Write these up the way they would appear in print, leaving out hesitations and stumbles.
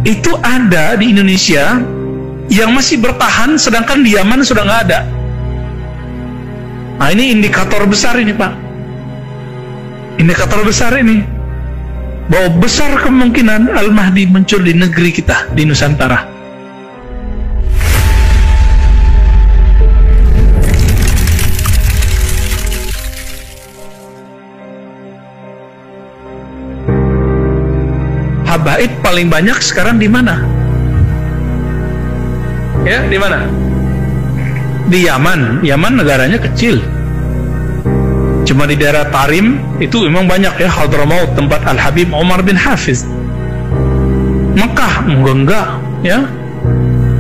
itu ada di Indonesia yang masih bertahan, sedangkan di Yaman sudah nggak ada. Nah, ini indikator besar ini, Pak. Indikator besar ini bahwa besar kemungkinan Al-Mahdi muncul di negeri kita, di Nusantara. Habaib paling banyak sekarang di mana? Ya, di mana? Di Yaman. Yaman negaranya kecil. Cuma di daerah Tarim itu memang banyak ya, Hadramaut, tempat Al-Habib Umar bin Hafiz. Mekah enggak ya.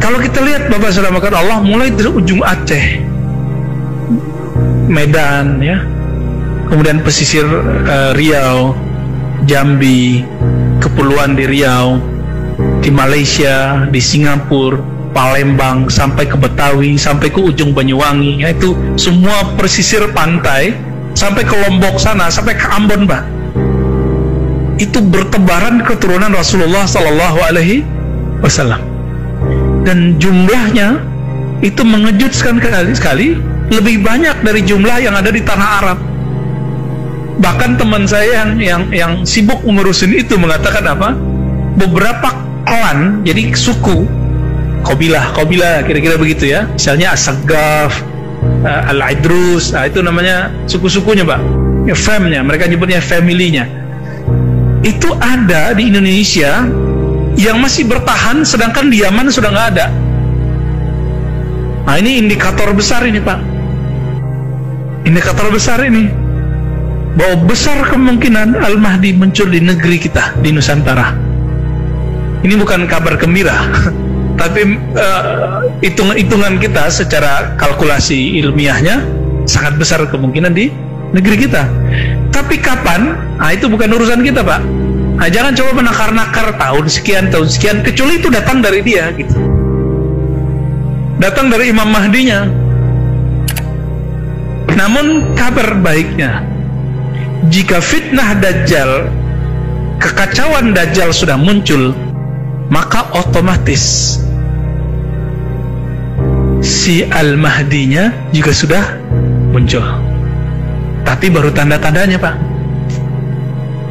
Kalau kita lihat Bapak Saudara Allah, mulai dari ujung Aceh, Medan ya, kemudian pesisir Riau, Jambi, kepulauan di Riau, di Malaysia, di Singapura, Palembang, sampai ke Betawi, sampai ke ujung Banyuwangi, yaitu semua pesisir pantai, sampai ke Lombok sana, sampai ke Ambon, Pak. Itu bertebaran keturunan Rasulullah Sallallahu Alaihi Wasallam, dan jumlahnya itu mengejutkan sekali, lebih banyak dari jumlah yang ada di tanah Arab. Bahkan teman saya yang sibuk ngurusin itu mengatakan apa? Beberapa klan, jadi suku, Qabilah kira-kira begitu ya. Misalnya As-Saggaf, Al-Idrus, itu namanya suku-sukunya, Pak. Ya, famnya, mereka nyebutnya family-nya. Itu ada di Indonesia yang masih bertahan, sedangkan di Yaman sudah nggak ada. Nah, ini indikator besar ini, Pak. Indikator besar ini bahwa besar kemungkinan Al-Mahdi muncul di negeri kita, di Nusantara. Ini bukan kabar gembira, tapi hitungan kita secara kalkulasi ilmiahnya sangat besar kemungkinan di negeri kita. Tapi kapan? Nah, itu bukan urusan kita, Pak. Nah, jangan coba menakar-nakar tahun sekian, kecuali itu datang dari dia gitu. Datang dari Imam Mahdinya. Namun kabar baiknya, jika fitnah Dajjal, kekacauan Dajjal sudah muncul, maka otomatis si Al-Mahdinya juga sudah muncul. Tapi baru tanda-tandanya, Pak.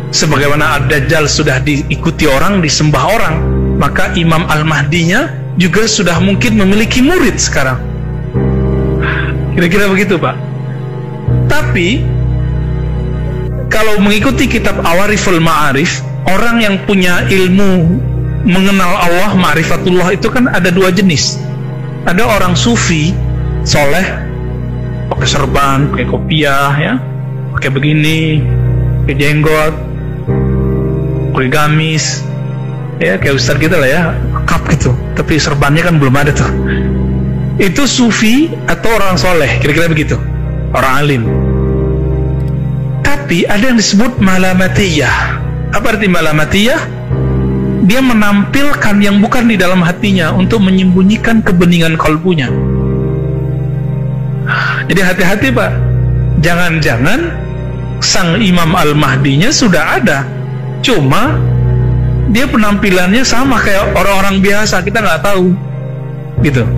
Sebagaimana Ad-Dajjal sudah diikuti orang, disembah orang, maka Imam Al-Mahdinya juga sudah mungkin memiliki murid sekarang. Kira-kira begitu, Pak. Tapi kalau mengikuti kitab Awariful Ma'arif, orang yang punya ilmu mengenal Allah, ma'rifatullah, itu kan ada dua jenis. Ada orang sufi, soleh, pakai serban, pakai kopiah ya, pakai begini, pakai jenggot, pakai gamis ya, kayak ustaz kita lah ya, kap gitu, tapi serbannya kan belum ada tuh. Itu sufi atau orang soleh, kira-kira begitu, orang alim. Tapi ada yang disebut malamatiyah. Apa arti malamatiyah? Dia menampilkan yang bukan di dalam hatinya untuk menyembunyikan kebeningan kalbunya. Jadi hati-hati, Pak. Jangan-jangan sang Imam Al-Mahdinya sudah ada, cuma dia penampilannya sama kayak orang-orang biasa, kita nggak tahu gitu.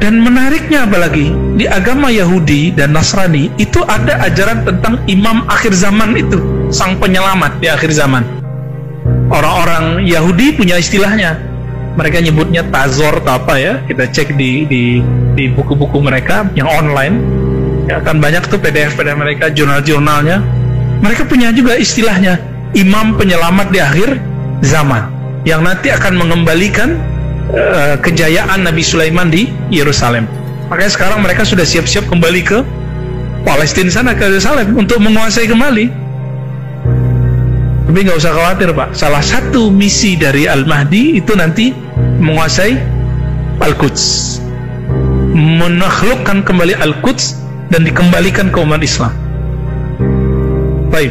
Dan menariknya apalagi, di agama Yahudi dan Nasrani itu ada ajaran tentang imam akhir zaman itu, sang penyelamat di akhir zaman. Orang-orang Yahudi punya istilahnya, mereka nyebutnya Tazor atau apa ya, kita cek di buku-buku mereka yang online ya, kan banyak tuh PDF mereka, jurnal-jurnalnya. Mereka punya juga istilahnya, imam penyelamat di akhir zaman, yang nanti akan mengembalikan kejayaan Nabi Sulaiman di Yerusalem. Makanya sekarang mereka sudah siap-siap kembali ke Palestina sana, ke Yerusalem, untuk menguasai kembali. Tapi nggak usah khawatir, Pak. Salah satu misi dari Al-Mahdi itu nanti menguasai Al-Quds, menaklukkan kembali Al-Quds dan dikembalikan ke umat Islam. Baik.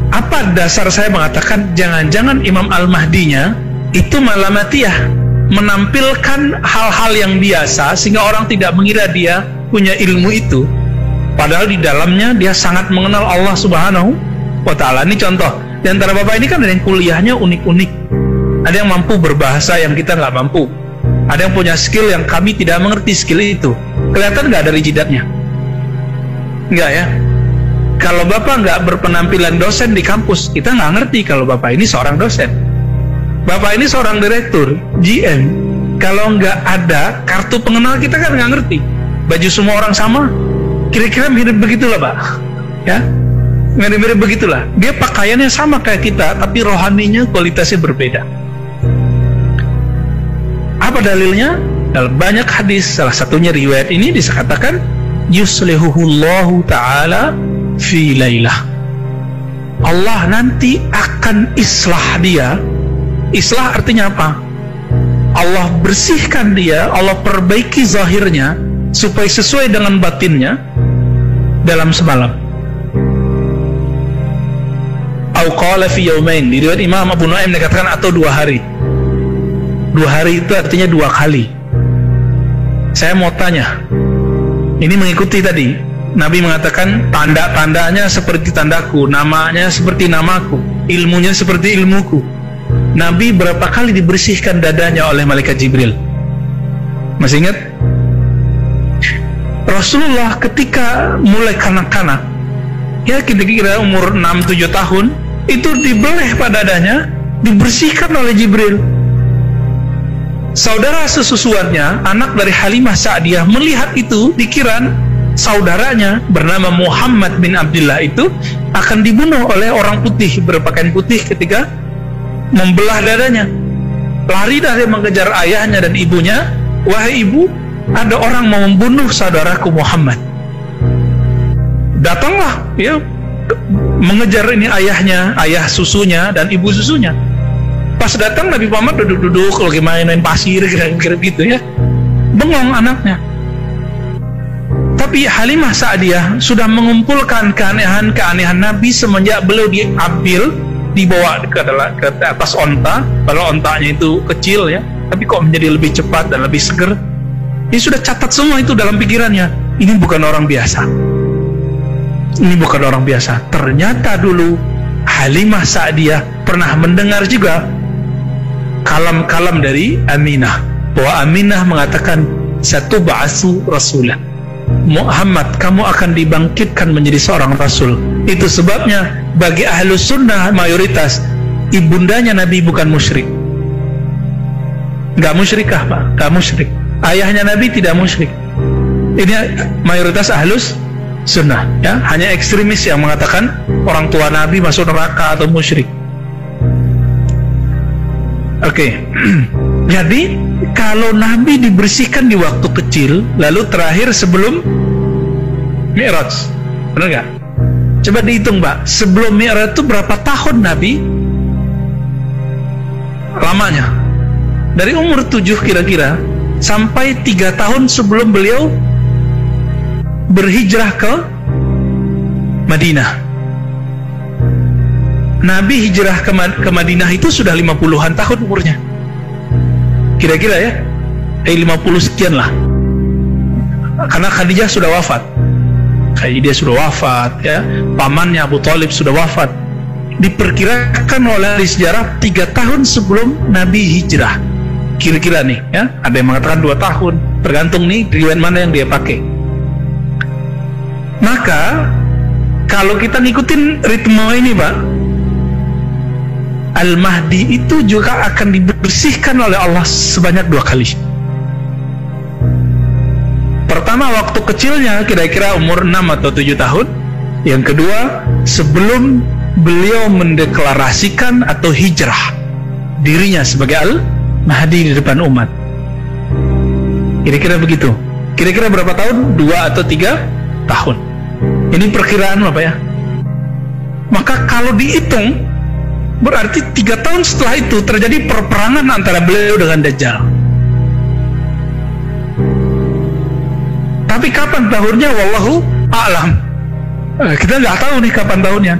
Apa dasar saya mengatakan jangan-jangan Imam Al-Mahdinya itu malamatiyah, menampilkan hal-hal yang biasa sehingga orang tidak mengira dia punya ilmu itu, padahal di dalamnya dia sangat mengenal Allah Subhanahu wa Ta'ala. Ini contoh, Di antara bapak ini kan ada yang kuliahnya unik-unik, ada yang mampu berbahasa yang kita nggak mampu, ada yang punya skill yang kami tidak mengerti skill itu. Kelihatan nggak dari jidatnya? Nggak ya? Kalau bapak nggak berpenampilan dosen di kampus, kita nggak ngerti kalau bapak ini seorang dosen. Bapak ini seorang direktur, GM. Kalau nggak ada kartu pengenal, kita kan nggak ngerti. Baju semua orang sama, kira-kira mirip begitulah pak, ya, mirip-mirip begitulah. Dia pakaiannya sama kayak kita, tapi rohaninya kualitasnya berbeda. Apa dalilnya? Dalam banyak hadis, salah satunya riwayat ini disakatakan yuslihuhullahu ta'ala fi lailah. Allah nanti akan islah dia. Islah artinya apa? Allah bersihkan dia, Allah perbaiki zahirnya supaya sesuai dengan batinnya dalam semalam. Au qala fi yaumain, di riwayat Imam Abu Nuaim dikatakan atau 2 hari. 2 hari itu artinya 2 kali. Saya mau tanya, ini mengikuti tadi Nabi mengatakan tanda-tandanya seperti tandaku, namanya seperti namaku, ilmunya seperti ilmuku. Nabi berapa kali dibersihkan dadanya oleh malaikat Jibril? Masih ingat? Rasulullah ketika mulai kanak-kanak, ya kira-kira umur 6-7 tahun, itu dibeleh pada dadanya, dibersihkan oleh Jibril. Saudara sesusuannya, anak dari Halimah Sa'diyah, melihat itu, dikira saudaranya bernama Muhammad bin Abdullah itu akan dibunuh oleh orang putih berpakaian putih ketika membelah dadanya. Lari dari mengejar ayahnya dan ibunya. Wahai ibu, ada orang mau membunuh saudaraku Muhammad. Datanglah, ya, mengejar ini ayahnya, ayah susunya dan ibu susunya. Pas datang Nabi Muhammad duduk-duduk lagi main pasir kira-kira gitu ya. Bengong anaknya. Tapi Halimah Sa'diyah sudah mengumpulkan keanehan-keanehan Nabi semenjak beliau diambil, dibawa ke atas onta. Kalau ontanya itu kecil ya, tapi kok menjadi lebih cepat dan lebih seger. Dia sudah catat semua itu dalam pikirannya. Ini bukan orang biasa. Ini bukan orang biasa. Ternyata dulu Halimah Sa'diyah pernah mendengar juga kalam-kalam dari Aminah, bahwa Aminah mengatakan satu ba'asu rasulah, Muhammad, kamu akan dibangkitkan menjadi seorang rasul. Itu sebabnya bagi ahlus sunnah mayoritas ibundanya Nabi bukan musyrik. Gak musyrikah pak? Gak musyrik. Ayahnya Nabi tidak musyrik. Ini mayoritas ahlus sunnah ya. Hanya ekstremis yang mengatakan orang tua Nabi masuk neraka atau musyrik. Oke. Jadi kalau Nabi dibersihkan di waktu kecil, lalu terakhir sebelum Mi'raj, benar nggak? Coba dihitung Mbak, sebelum Mi'raj itu berapa tahun Nabi lamanya? Dari umur 7 kira-kira sampai 3 tahun sebelum beliau berhijrah ke Madinah. Nabi hijrah ke Madinah itu sudah 50-an tahun umurnya. Kira-kira ya, 50 sekian lah. Karena Khadijah sudah wafat. Khadijah sudah wafat ya, pamannya Abu Thalib sudah wafat. Diperkirakan oleh sejarah 3 tahun sebelum Nabi hijrah. Kira-kira nih ya, ada yang mengatakan 2 tahun, tergantung nih riwayat mana yang dia pakai. Maka kalau kita ngikutin ritme ini Pak, Al-Mahdi itu juga akan dibersihkan oleh Allah sebanyak 2 kali. Pertama waktu kecilnya, kira-kira umur 6 atau 7 tahun. Yang kedua sebelum beliau mendeklarasikan atau hijrah dirinya sebagai Al-Mahdi di depan umat. Kira-kira begitu. Kira-kira berapa tahun? 2 atau 3 tahun. Ini perkiraan apa ya? Maka kalau dihitung, berarti 3 tahun setelah itu terjadi perperangan antara beliau dengan Dajjal. Tapi kapan tahunnya? Wallahu a'lam. Kita nggak tahu nih kapan tahunnya.